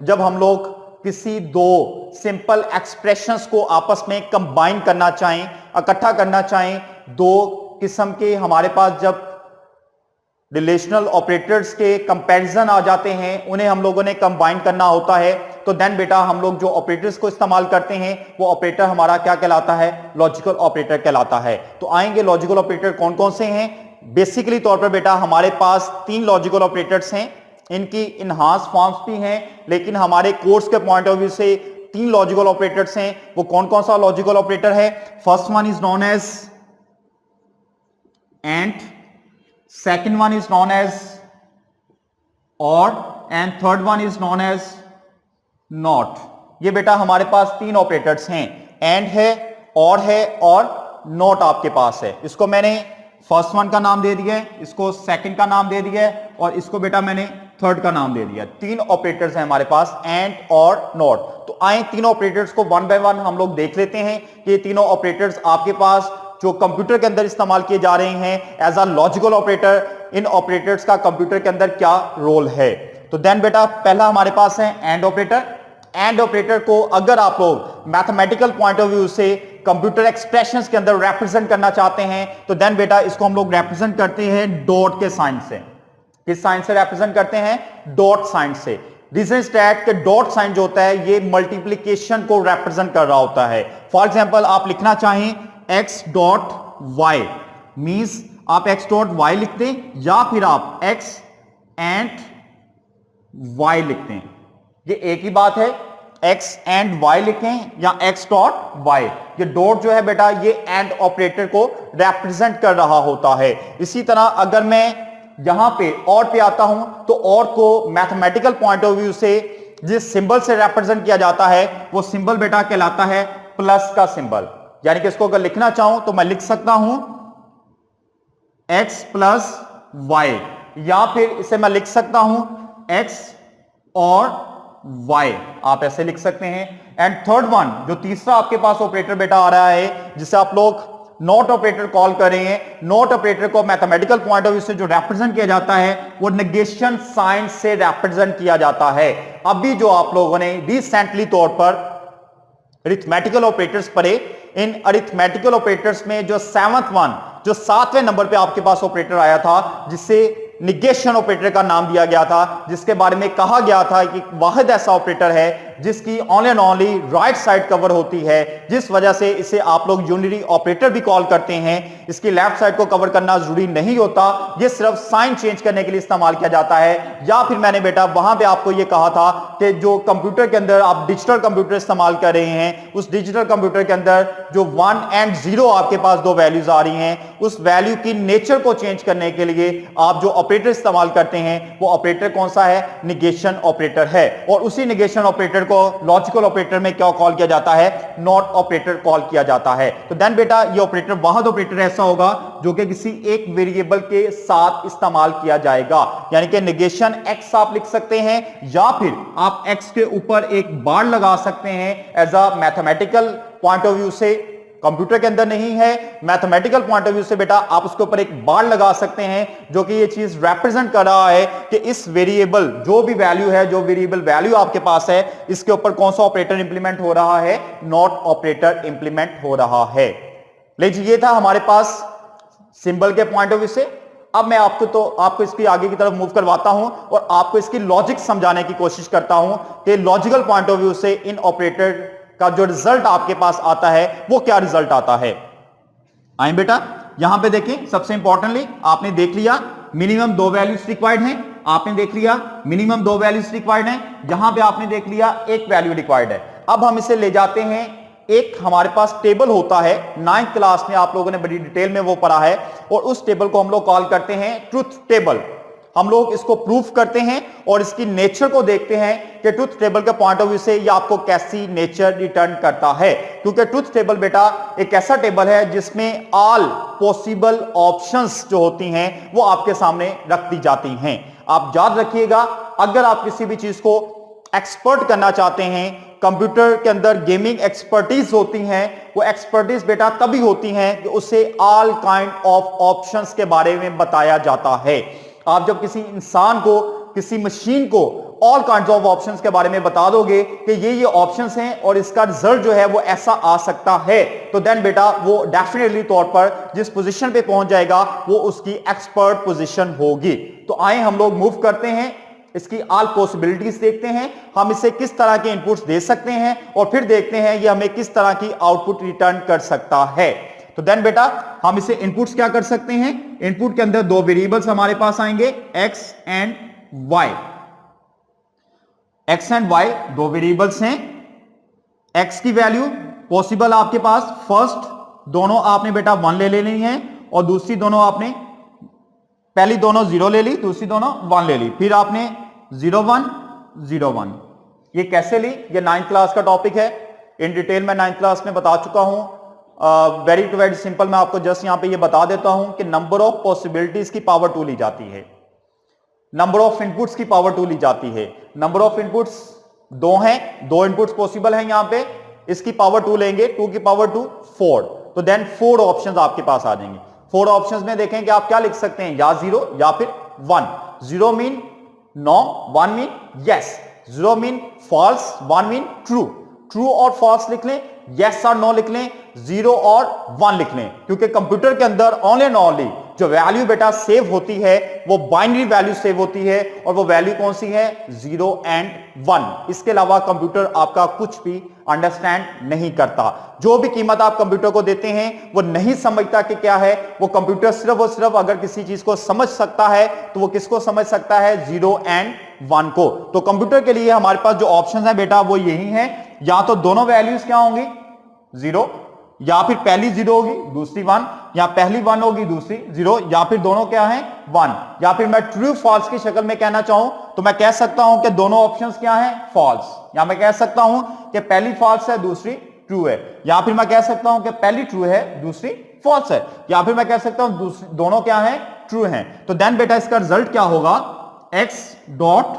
S1: जब हम लोग किसी दो सिंपल एक्सप्रेशंस को आपस में कंबाइन करना चाहें, इकट्ठा करना चाहें। दो किस्म के हमारे पास जब रिलेशनल ऑपरेटर्स के कंपैरिजन आ जाते हैं, उन्हें हम लोगों ने कंबाइन करना होता है, तो देन बेटा हम लोग जो ऑपरेटर्स को इस्तेमाल करते हैं वो ऑपरेटर हमारा क्या कहलाता है, लॉजिकल ऑपरेटर कहलाता है। तो आएंगे लॉजिकल ऑपरेटर कौन कौन से हैं। बेसिकली तौर पर बेटा हमारे पास 3 लॉजिकल ऑपरेटर्स हैं, इनकी इनहांस फॉर्म्स भी हैं, लेकिन हमारे कोर्स के पॉइंट ऑफ व्यू से 3 लॉजिकल ऑपरेटर्स हैं। वो कौन कौन सा लॉजिकल ऑपरेटर है। First one is known as and, second one is known as or and third one is known as not। ये बेटा हमारे पास 3 ऑपरेटर्स हैं, एंड है और नॉट आपके पास है। इसको मैंने फर्स्ट वन का नाम दे दिया है, इसको सेकंड का नाम दे दिया है और इसको बेटा मैंने थर्ड का नाम दे दिया। 3 ऑपरेटर्स हैं हमारे पास, एंड और नॉट। तो आए तीनों ऑपरेटर्स को वन बाय वन हम लोग देख लेते हैं कि ये तीनों ऑपरेटर्स आपके पास जो कंप्यूटर के अंदर इस्तेमाल किए जा रहे हैं एज अ लॉजिकल ऑपरेटर, इन ऑपरेटर्स का कंप्यूटर के अंदर क्या रोल है। तो देन बेटा पहला हमारे पास है एंड ऑपरेटर। एंड ऑपरेटर को अगर आप लोग मैथमेटिकल पॉइंट ऑफ व्यू से कंप्यूटर एक्सप्रेशंस के अंदर रिप्रेजेंट करना चाहते हैं तो देन बेटा इसको हम लोग रिप्रेजेंट करते हैं डॉट के साइन से। किस साइन से रिप्रेजेंट करते हैं, डॉट साइन से। रीजन स्टैट के डॉट साइन जो होता है ये मल्टीप्लीकेशन को रिप्रेजेंट कर रहा होता है। फॉर एग्जांपल आप लिखना चाहें x डॉट वाई, मींस आप x डॉट वाई लिखते हैं या फिर आप x एंड y लिखते हैं, ये एक ही बात है। x एंड y लिखें या x डॉट y, ये डॉट जो है बेटा ये एंड ऑपरेटर को रिप्रेजेंट कर रहा होता है। इसी तरह अगर मैं यहां पे और पे आता हूं तो और को मैथमेटिकल पॉइंट ऑफ व्यू से जिस सिंबल से रिप्रेजेंट किया जाता है वो सिंबल बेटा कहलाता है प्लस का सिंबल। यानी कि इसको अगर लिखना चाहूं तो मैं लिख सकता हूं x प्लस वाई, या फिर इसे मैं लिख सकता हूं x और y, आप ऐसे लिख सकते हैं। एंड थर्ड वन, जो तीसरा आपके पास ऑपरेटर बेटा आ रहा है जिसे आप लोग नॉट ऑपरेटर कॉल कर रहे हैं, नॉट ऑपरेटर को मैथमेटिकल पॉइंट ऑफ व्यू से जो रिप्रेजेंट किया जाता है वो नेगेशन साइन से रिप्रेजेंट किया जाता है। अभी जो आप लोगों ने रिसेंटली तौर पर अरिथमेटिकल ऑपरेटर्स पढ़े, इन अरिथमेटिकल ऑपरेटर्स में जो सेवंथ वन, जो 7वें नंबर पे आपके पास ऑपरेटर आया था जिसे निगेशन ऑपरेटर का नाम दिया गया था, जिसके बारे में कहा गया था कि वाहिद ऐसा ऑपरेटर है जिसकी only and only right side cover होती है, जिस वजह से इसे आप लोग यूनिटरी ऑपरेटर भी कॉल करते हैं। इसकी लेफ्ट साइड को कवर करना जरूरी नहीं होता, ये सिर्फ साइन चेंज करने के लिए इस्तेमाल किया जाता है। या फिर मैंने बेटा वहां पे आपको ये कहा था कि जो कंप्यूटर के अंदर आप डिजिटल कंप्यूटर इस्तेमाल कर रहे हैं, उस डिजिटल कंप्यूटर के अंदर जो 1 एंड 0 आपके पास दो वैल्यूज आ रही हैं, उस वैल्यू की नेचर को चेंज करने के लिए आप जो ऑपरेटर इस्तेमाल करते हैं वो ऑपरेटर कौन सा है? निगेशन ऑपरेटर है। और उसी निगेशन ऑपरेटर को लॉजिकल ऑपरेटर में क्या कॉल किया जाता है? नॉट ऑपरेटर कॉल किया जाता है। तो देन बेटा ये ऑपरेटर वाहिद ऑपरेटर ऐसा होगा जो कि किसी एक वेरिएबल के साथ इस्तेमाल किया जाएगा। यानी कि निगेशन x आप लिख सकते हैं या फिर आप x के ऊपर एक बार लगा सकते हैं as a mathematical point of view से। कंप्यूटर के अंदर नहीं है, मैथमेटिकल पॉइंट ऑफ व्यू से बेटा आप उसके ऊपर एक बार लगा सकते हैं जो कि ये चीज रिप्रेजेंट कर रहा है कि इस वेरिएबल जो भी वैल्यू है, जो वेरिएबल वैल्यू आपके पास है, इसके ऊपर कौन सा ऑपरेटर इंप्लीमेंट हो रहा है? नॉट ऑपरेटर इंप्लीमेंट हो रहा है। लेकिन ये था हमारे पास सिंबल के पॉइंट ऑफ व्यू से। अब मैं आपको इसकी आगे की तरफ मूव करवाता हूं और आपको इसकी लॉजिक समझाने की कोशिश करता हूं कि लॉजिकल पॉइंट ऑफ व्यू से इन ऑपरेटर का जो रिजल्ट आपके पास आता है वो क्या रिजल्ट आता है। आए बेटा यहां पे देखें, सबसे इंपॉर्टेंटली आपने देख लिया मिनिमम 2 वैल्यूज रिक्वायर्ड हैं, आपने देख लिया मिनिमम 2 वैल्यूज रिक्वायर्ड हैं, यहां पे आपने देख लिया एक वैल्यू रिक्वायर्ड है। अब हम इसे ले जाते हैं, एक हमारे पास टेबल होता है, 9th क्लास में आप लोगों ने बड़ी डिटेल में वो पढ़ा है, और उस टेबल को हम लोग कॉल करते हैं ट्रुथ टेबल। हम लोग इसको प्रूफ करते हैं और इसकी नेचर को देखते हैं कि ट्रुथ टेबल के पॉइंट ऑफ व्यू से ये आपको कैसी नेचर रिटर्न करता है। क्योंकि ट्रुथ टेबल बेटा एक ऐसा टेबल है जिसमें ऑल पॉसिबल ऑप्शंस जो होती हैं वो आपके सामने रख दी जाती हैं। आप याद रखिएगा, अगर आप किसी भी चीज को एक्सपर्ट करना चाहते हैं, कंप्यूटर के अंदर गेमिंग एक्सपर्टीज होती हैं, वो एक्सपर्टीज बेटा तभी होती हैं कि उसे ऑल काइंड ऑफ ऑप्शंस के बारे में बताया जाता है। आप जब किसी इंसान को, किसी मशीन को ऑल काइंड्स ऑफ ऑप्शंस के बारे में बता दोगे कि ये ऑप्शंस हैं और इसका रिजल्ट जो है वो ऐसा आ सकता है, तो देन बेटा वो डेफिनेटली तौर पर जिस पोजीशन पे पहुंच जाएगा वो उसकी एक्सपर्ट पोजीशन होगी। तो आए हम लोग मूव करते हैं, इसकी ऑल पॉसिबिलिटीज देखते हैं, हम इसे किस तरह के इनपुट्स दे सकते हैं और फिर देखते हैं ये हमें किस तरह की आउटपुट रिटर्न कर सकता है। तो देन बेटा हम इसे इनपुट्स क्या कर सकते हैं? इनपुट के अंदर 2 वेरिएबल्स हमारे पास आएंगे, x and y। x and y 2 variables हैं। x की वैल्यू पॉसिबल आपके पास फर्स्ट दोनों आपने बेटा 1 ले लेनी है और दूसरी दोनों आपने, पहली दोनों 0 ले ली, दूसरी दोनों 1 ले ली, फिर आपने 0 1 0 1। ये कैसे ली? ये 9th क्लास का टॉपिक है, इन डिटेल मैं 9th क्लास में बता चुका हूं। वेरी सिंपल, मैं आपको जस्ट यहां पे ये बता देता हूं कि नंबर ऑफ पॉसिबिलिटीज की पावर 2 ली जाती है, नंबर ऑफ इनपुट्स की पावर 2 ली जाती है। नंबर ऑफ इनपुट्स 2 हैं, 2 इनपुट्स पॉसिबल हैं यहां पे, इसकी पावर 2 लेंगे, 2 की पावर 2 4, तो देन 4 ऑप्शंस आपके पास आ जाएंगे। 4 ऑप्शंस में देखें कि आप क्या लिख सकते हैं, या 0 या फिर 1। 0 mean no, 1 mean yes, 0 mean false, 1 mean true. True और फॉल्स लिख लें, यस और नो लिख लें, 0 और 1 लिख लें, क्योंकि कंप्यूटर के अंदर ओनली एंड ओनली जो वैल्यू बेटा सेव होती है वो बाइनरी वैल्यू सेव होती है, और वो वैल्यू कौन सी है? 0 एंड 1। इसके अलावा कंप्यूटर आपका कुछ भी अंडरस्टैंड नहीं करता। जो भी कीमत आप कंप्यूटर को देते हैं वो नहीं समझता कि क्या है। वो कंप्यूटर सिर्फ और सिर्फ अगर किसी चीज को समझ सकता है तो वो किसको समझ सकता है? 0 एंड 1 को। तो कंप्यूटर के लिए हमारे पास जो ऑप्शन है बेटा वो यही है, या तो दोनों वैल्यूज क्या होंगी? 0, या फिर पहली 0 होगी दूसरी 1, या पहली 1 होगी दूसरी 0, या फिर दोनों क्या है? 1। या फिर मैं ट्रू फॉल्स की शक्ल में कहना चाहूं तो मैं कह सकता हूं कि दोनों ऑप्शंस क्या हैं? फॉल्स। या मैं कह सकता हूं कि पहली फॉल्स है दूसरी ट्रू है, या फिर मैं कह सकता हूं कि पहली ट्रू है दूसरी फॉल्स है, या फिर मैं कह सकता हूं दोनों क्या है? ट्रू है। तो देन बेटा इसका रिजल्ट क्या होगा? x डॉट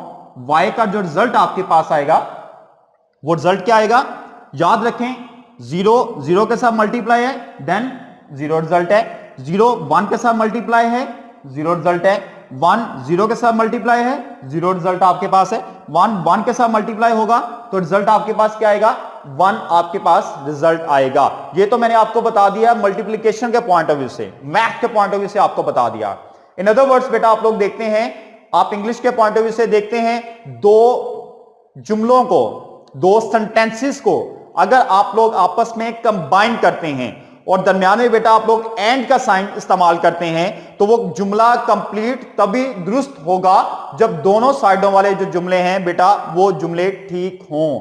S1: y का जो रिजल्ट आपके पास आएगा वो रिजल्ट क्या आएगा? याद रखें 0 0 के साथ मल्टीप्लाई है, देन 0 रिजल्ट है। 0 1 के साथ मल्टीप्लाई है, 0 रिजल्ट है। 1 0 के साथ मल्टीप्लाई है, 0 रिजल्ट आपके पास है। 1 1 के साथ मल्टीप्लाई होगा तो रिजल्ट आपके पास क्या आएगा? 1 आपके पास रिजल्ट आएगा। ये तो मैंने आपको बता दिया मल्टीप्लिकेशन के पॉइंट ऑफ व्यू से, मैथ के पॉइंट ऑफ व्यू से आपको बता दिया। इन अदर वर्ड्स बेटा आप लोग देखते हैं, आप इंग्लिश के पॉइंट ऑफ व्यू से देखते हैं, दो जुमलों को, दो सेंटेंसेस को अगर आप लोग आपस में कंबाइन करते हैं और दरमियान में बेटा आप लोग एंड का साइन इस्तेमाल करते हैं तो वो जुमला कंप्लीट तभी दुरुस्त होगा जब दोनों साइडों वाले जो जुमले हैं बेटा वो जुमले ठीक हों।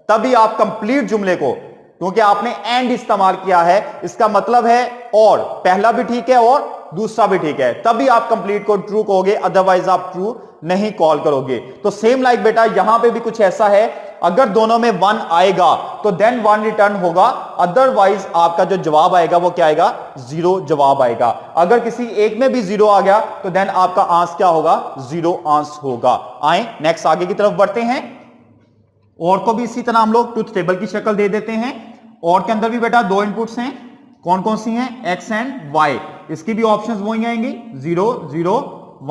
S1: तभी आप कंप्लीट जुमले को, क्योंकि आपने एंड इस्तेमाल किया है, इसका मतलब है और पहला भी ठीक है और दूसरा भी ठीक है, तभी आप कंप्लीट को ट्रू कहोगे, अदरवाइज आप ट्रू नहीं कॉल करोगे। तो सेम लाइक बेटा यहां पे भी कुछ ऐसा है, अगर दोनों में 1 आएगा तो देन 1 रिटर्न होगा, अदरवाइज आपका जो जवाब आएगा वो क्या आएगा? 0 जवाब आएगा। अगर किसी एक में भी 0 आ गया तो देन आपका आंसर क्या होगा? 0 आंसर होगा। आए नेक्स्ट आगे की तरफ बढ़ते हैं। और को भी इसी तरह हम लोग ट्रुथ टेबल की शक्ल दे देते हैं। और के अंदर भी बेटा 2 इनपुट्स हैं, कौन कौन सी हैं? x and y। इसकी भी ऑप्शंस वही आएंगी 0 0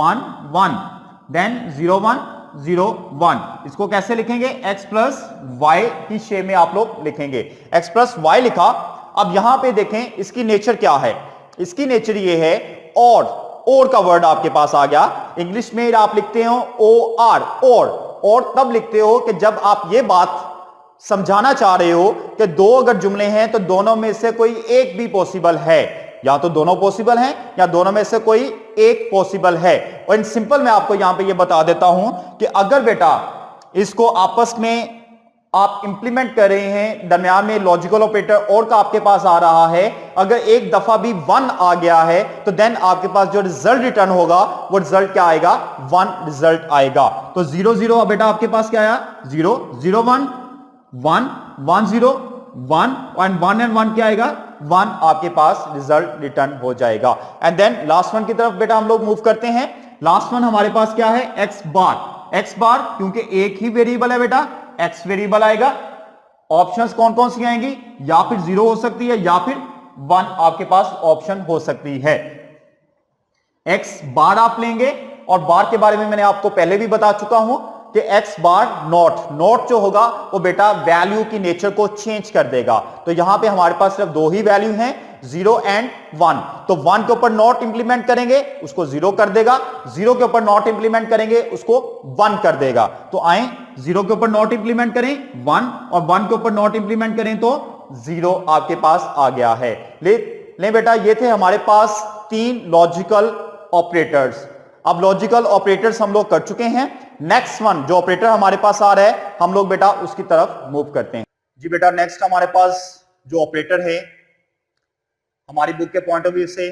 S1: 1 1, देन 0 1 0 1। इसको कैसे लिखेंगे? x प्लस y की शेप में आप लोग लिखेंगे। x प्लस वाई लिखा। अब यहां पे देखें इसकी नेचर क्या है। इसकी नेचर ये है और का वर्ड आपके पास आ गया। इंग्लिश में आप लिखते हो OR, और तब लिखते हो कि जब आप ये बात समझाना चाह रहे हो कि दो अगर जुमले हैं तो दोनों में से कोई एक भी पॉसिबल है, या तो दोनों पॉसिबल हैं या दोनों में से कोई एक पॉसिबल है। और इन सिंपल मैं आपको यहां पे ये बता देता हूं कि अगर बेटा इसको आपस में आप इंप्लीमेंट कर रहे हैं, दरमियान में लॉजिकल ऑपरेटर और का आपके पास आ रहा है, अगर एक दफा भी 1 आ गया है तो देन आपके पास जो रिजल्ट रिटर्न होगा वो रिजल्ट क्या आएगा? 1 रिजल्ट आएगा। तो 0 0 बेटा आपके पास क्या आया? 0 0 1 1 1 0 1 एंड 1 एंड 1 क्या आएगा? 1 आपके पास रिजल्ट रिटर्न हो जाएगा। एंड देन लास्ट वन की तरफ बेटा हम लोग मूव करते हैं। लास्ट वन हमारे पास क्या है? x बार, क्योंकि एक ही वेरिएबल है बेटा, x वेरिएबल आएगा। ऑप्शंस कौन कौन सी आएंगी? या फिर 0 हो सकती है या फिर 1 आपके पास ऑप्शन हो सकती है। x बार आप लेंगे, और बार के बारे में मैंने आपको पहले भी बता चुका हूं कि x बार नॉट जो होगा वो बेटा वैल्यू की नेचर को चेंज कर देगा। तो यहां पे हमारे पास सिर्फ 2 ही वैल्यू हैं, 0 एंड 1। तो 1 के ऊपर नॉट इंप्लीमेंट करेंगे उसको 0 कर देगा, 0 के ऊपर नॉट इंप्लीमेंट करेंगे उसको 1 कर देगा। तो आए 0 के ऊपर नॉट इंप्लीमेंट करें 1, और 1 के ऊपर नॉट इंप्लीमेंट करें तो 0 आपके पास आ गया है। ले बेटा ये थे हमारे पास 3 लॉजिकल ऑपरेटर्स। अब लॉजिकल ऑपरेटर्स हम लोग कर चुके हैं। नेक्स्ट वन जो ऑपरेटर हमारे पास आ रहा है हम लोग बेटा उसकी तरफ मूव करते हैं। जी बेटा नेक्स्ट हमारे पास जो ऑपरेटर है हमारी बुक के पॉइंट ऑफ व्यू से,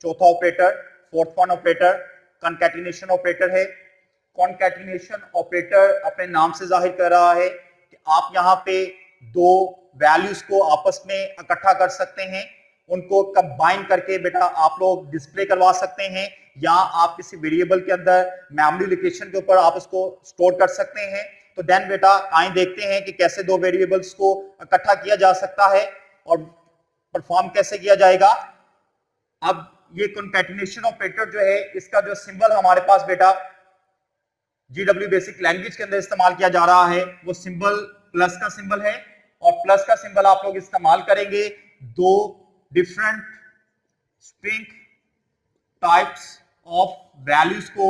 S1: चौथा operator, fourth one operator concatenation operator है। कॉन्कैटिनेशन ऑपरेटर अपने नाम से जाहिर कर रहा है कि आप यहां पे दो वैल्यूज को आपस में इकट्ठा कर सकते हैं, उनको कंबाइन करके बेटा आप लोग डिस्प्ले करवा सकते हैं, या आप किसी वेरिएबल के अंदर मेमोरी लोकेशन के ऊपर आप इसको स्टोर कर सकते हैं। तो देन बेटा आइए देखते हैं कि कैसे दो वेरिएबल्स को इकट्ठा किया जा सकता है और परफॉर्म कैसे किया जाएगा। अब ये कॉन्कैटिनेशन ऑपरेटर जो है इसका जो सिंबल हमारे पास बेटा GW बेसिक लैंग्वेज के अंदर इस्तेमाल किया जा रहा है वो सिंबल प्लस का सिंबल है, और प्लस का सिंबल आप लोग इस्तेमाल करेंगे दो different string types of values को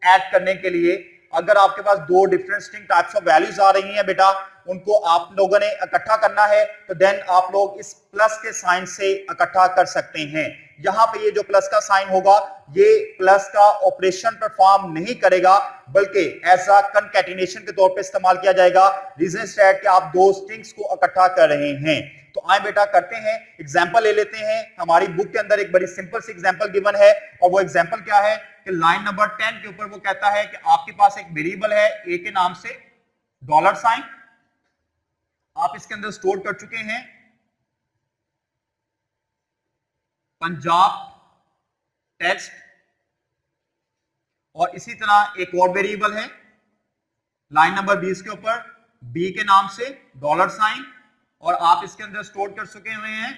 S1: ऐड करने के लिए, अगर आपके पास दो different string types of values आ रही हैं बेटा, उनको आप लोगों ने इकट्ठा करना है, तो देन आप लोग इस प्लस के साइन से इकट्ठा कर सकते हैं। यहां पे ये जो प्लस का साइन होगा, ये प्लस का ऑपरेशन परफॉर्म नहीं करेगा, बल्कि एज अ कंकैटिनेशन के तौर पे इस्तेमाल किया जाएगा। रीजन इज दैट कि आप दो स्ट्रिंग्स को इकट्ठा कर रहे हैं। तो आए बेटा करते हैं, एग्जांपल ले लेते हैं। हमारी बुक के अंदर एक बड़ी सिंपल सी एग्जांपल गिवन है, और वो एग्जांपल क्या है कि लाइन नंबर 10 के ऊपर वो कहता है कि आपके पास एक वेरिएबल है ए के नाम से डॉलर साइन, आप इसके अंदर स्टोर कर चुके हैं पंजाब टेक्स्ट, और इसी तरह एक और वेरिएबल है लाइन नंबर 20 के ऊपर बी के नाम से डॉलर साइन, और आप इसके अंदर स्टोर कर चुके हुए हैं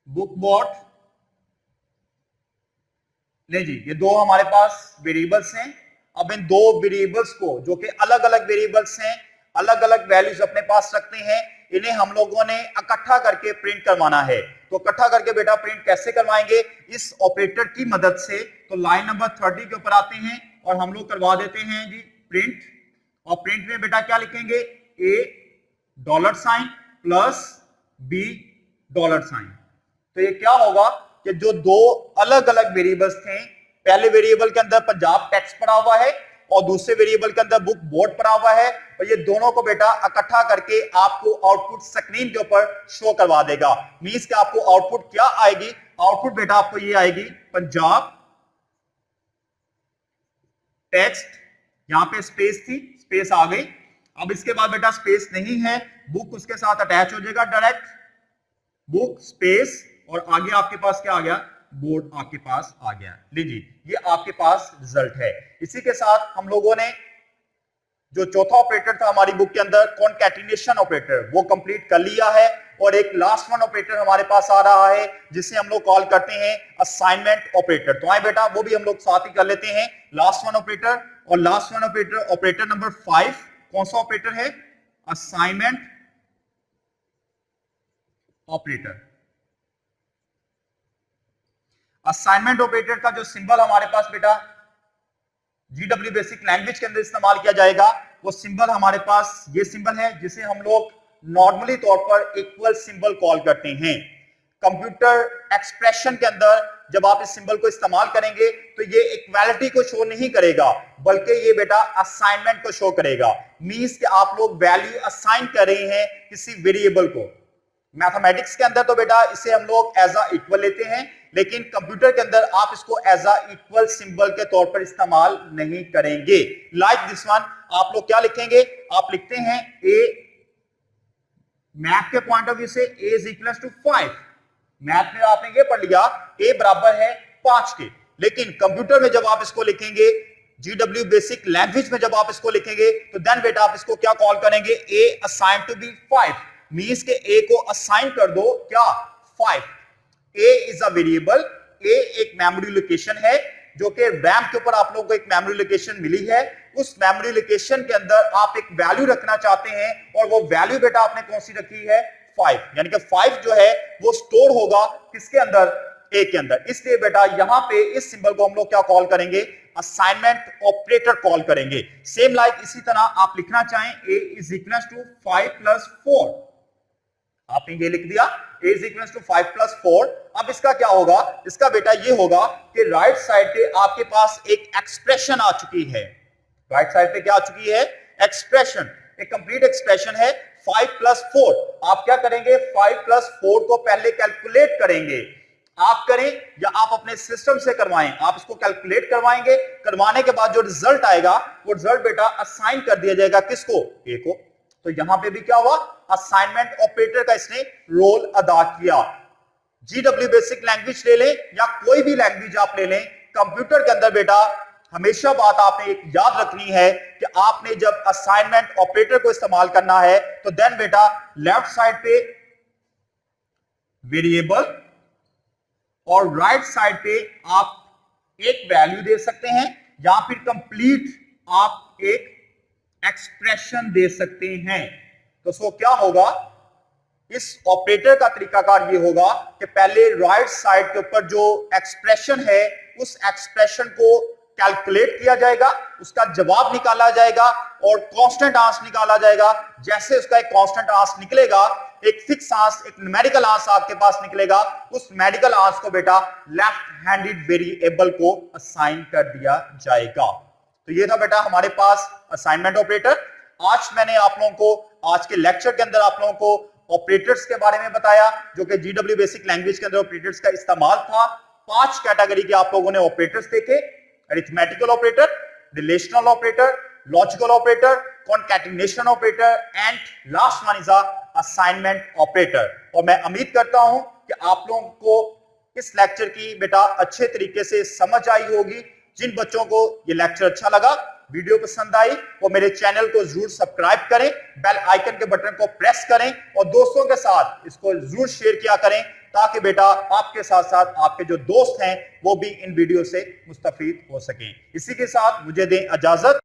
S1: बुक बॉट। ले जी, ये दो हमारे पास वेरिएबल्स हैं। अब इन दो वेरिएबल्स को, जो कि अलग अलग वेरिएबल्स हैं, अलग अलग वैल्यूज अपने पास रखते हैं, इन्हें हम लोगों ने इकट्ठा करके प्रिंट करवाना है। तो इकट्ठा करके बेटा प्रिंट कैसे करवाएंगे? इस ऑपरेटर की मदद से। तो लाइन नंबर 30 के ऊपर आते हैं और हम लोग करवा देते हैं जी प्रिंट, और प्रिंट में बेटा क्या लिखेंगे? A dollar sign plus B dollar sign. तो ये क्या होगा कि जो दो अलग अलग वेरिएबल्स थे, पहले वेरिएबल के अंदर पंजाब टेक्स्ट पड़ा हुआ है और दूसरे वेरिएबल के अंदर बुक बोर्ड पड़ा हुआ है, और ये दोनों को बेटा इकट्ठा करके आपको आउटपुट स्क्रीन के ऊपर शो करवा देगा। मींस कि आपको आउटपुट क्या आएगी? आउटपुट बेटा आपको ये आएगी पंजाब टेक्स्ट, यहां पे स्पेस थी, स्पेस आ गई। अब इसके बाद बेटा स्पेस नहीं है, बुक उसके साथ अटैच हो जाएगा डायरेक्ट, बुक स्पेस, और आगे आपके पास क्या आ गया? बोर्ड आपके पास आ गया। लीजिए, ये आपके पास रिजल्ट है। इसी के साथ हम लोगों ने जो चौथा ऑपरेटर था हमारी बुक के अंदर, कॉन्कैटिनेशन ऑपरेटर, वो कंप्लीट कर लिया है। और एक लास्ट वन ऑपरेटर हमारे पास आ रहा है जिसे हम लोग कॉल करते हैं असाइनमेंट ऑपरेटर। तो आए बेटा वो भी हम लोग साथ ही कर लेते हैं, लास्ट वन ऑपरेटर। और last one operator, operator number 5, कौन सा ऑपरेटर है? Assignment operator. असाइनमेंट ऑपरेटर का जो सिंबल हमारे पास बेटा GW बेसिक लैंग्वेज के अंदर इस्तेमाल किया जाएगा, वो सिंबल हमारे पास ये सिंबल है, जिसे हम लोग नॉर्मली तौर पर इक्वल सिंबल कॉल करते हैं। कंप्यूटर एक्सप्रेशन के अंदर जब आप इस सिंबल को इस्तेमाल करेंगे तो ये इक्वालिटी को शो नहीं करेगा, बल्कि ये बेटा असाइनमेंट को शो करेगा। मींस कि आप लोग वैल्यू असाइन कर रहे हैं किसी वेरिएबल को। मैथमेटिक्स के अंदर तो बेटा इसे हम लोग एज अ इक्वल लेते हैं, लेकिन कंप्यूटर के अंदर आप इसको एज अ इक्वल सिंबल के तौर पर इस्तेमाल नहीं करेंगे। लाइक दिस वन, आप लोग क्या लिखेंगे? आप लिखते हैं ए, मैथ के पॉइंट ऑफ व्यू से ए इज इक्वल टू 5। मैथ में आपने ये पढ़ लिया ए बराबर है 5 के, लेकिन कंप्यूटर में जब आप इसको लिखेंगे, GW बेसिक लैंग्वेज में जब आप इसको लिखेंगे, तो देन बेटा आप इसको क्या कॉल करेंगे? ए असाइन टू बी 5। मींस के ए को असाइन कर दो क्या? 5। ए इज अ वेरिएबल, ए एक मेमोरी लोकेशन है, जो कि रैम के ऊपर आप लोगों को एक मेमोरी लोकेशन मिली है। उस मेमोरी लोकेशन के अंदर आप एक वैल्यू रखना चाहते हैं, और वो वैल्यू बेटा आपने कौन सी रखी है? 5। यानी कि 5 जो है वो स्टोर होगा किसके अंदर? ए के अंदर। इसलिए बेटा यहां पे इस सिंबल को हम लोग क्या कॉल करेंगे? असाइनमेंट ऑपरेटर कॉल करेंगे। सेम लाइक इसी तरह आप लिखना चाहें a is equal to 5 plus 4, आपने ये लिख दिया a is equal to 5 plus 4। अब इसका क्या होगा? इसका बेटा ये होगा कि राइट साइड पे आपके पास एक एक्सप्रेशन आ चुकी है। राइट साइड पे क्या आ चुकी है? एक्सप्रेशन, एक कंप्लीट एक्सप्रेशन है 5 प्लस 4। आप क्या करेंगे? 5 प्लस 4 को पहले कैलकुलेट करेंगे। आप करें या आप अपने सिस्टम से करवाएं, आप इसको कैलकुलेट करवाएंगे। करवाने के बाद जो रिजल्ट आएगा, वो रिजल्ट बेटा असाइन कर दिया जाएगा किसको? ए को। तो यहां पे भी क्या हुआ? असाइनमेंट ऑपरेटर का इसने रोल अदा किया। GW बेसिक लैंग्वेज ले लें या कोई भी लैंग्वेज आप ले लें, कंप्यूटर के अंदर बेटा हमेशा बात आपने एक याद रखनी है कि आपने जब असाइनमेंट ऑपरेटर को इस्तेमाल करना है, तो देन बेटा लेफ्ट साइड पे वेरिएबल और राइट साइड पे आप एक वैल्यू दे सकते हैं, या फिर कंप्लीट आप एक एक्सप्रेशन दे सकते हैं। तो सो क्या होगा? इस ऑपरेटर का तरीकाकार ये होगा कि पहले राइट साइड के ऊपर जो एक्सप्रेशन है उस एक्सप्रेशन को कैलकुलेट किया जाएगा, उसका जवाब निकाला जाएगा और कांस्टेंट आंसर निकाला जाएगा। जैसे उसका एक कांस्टेंट आंसर निकलेगा, एक फिक्स आंसर, एक न्यूमेरिकल आंसर आपके पास निकलेगा, उस मेडिकल आंसर को बेटा लेफ्ट हैंडेड वेरिएबल को असाइन कर दिया जाएगा। तो ये था बेटा हमारे पास असाइनमेंट ऑपरेटर। आज मैंने आप लोगों को आज के लेक्चर के अंदर आप लोगों को ऑपरेटर्स के बारे में बताया, जो कि जीडब्ल्यू बेसिक लैंग्वेज के अंदर ऑपरेटर्स का इस्तेमाल था। 5 कैटेगरी के आप लोगों ने ऑपरेटर्स देखे, arithmetical operator, relational operator, logical operator, concatenation operator and last one is assignment operator. और मैं उम्मीद करता हूं कि आप लोगों को इस लेक्चर की बेटा अच्छे तरीके से समझ आई होगी। जिन बच्चों को ये लेक्चर अच्छा लगा, वीडियो पसंद आई, वो मेरे चैनल को जरूर सब्सक्राइब करें, बेल आइकन के बटन को प्रेस करें और दोस्तों के साथ इसको जरूर शेयर किया करें, ताकि बेटा आपके साथ साथ आपके जो दोस्त हैं वो भी इन वीडियो से मुस्तफीद हो सकें। इसी के साथ मुझे दें इजाजत।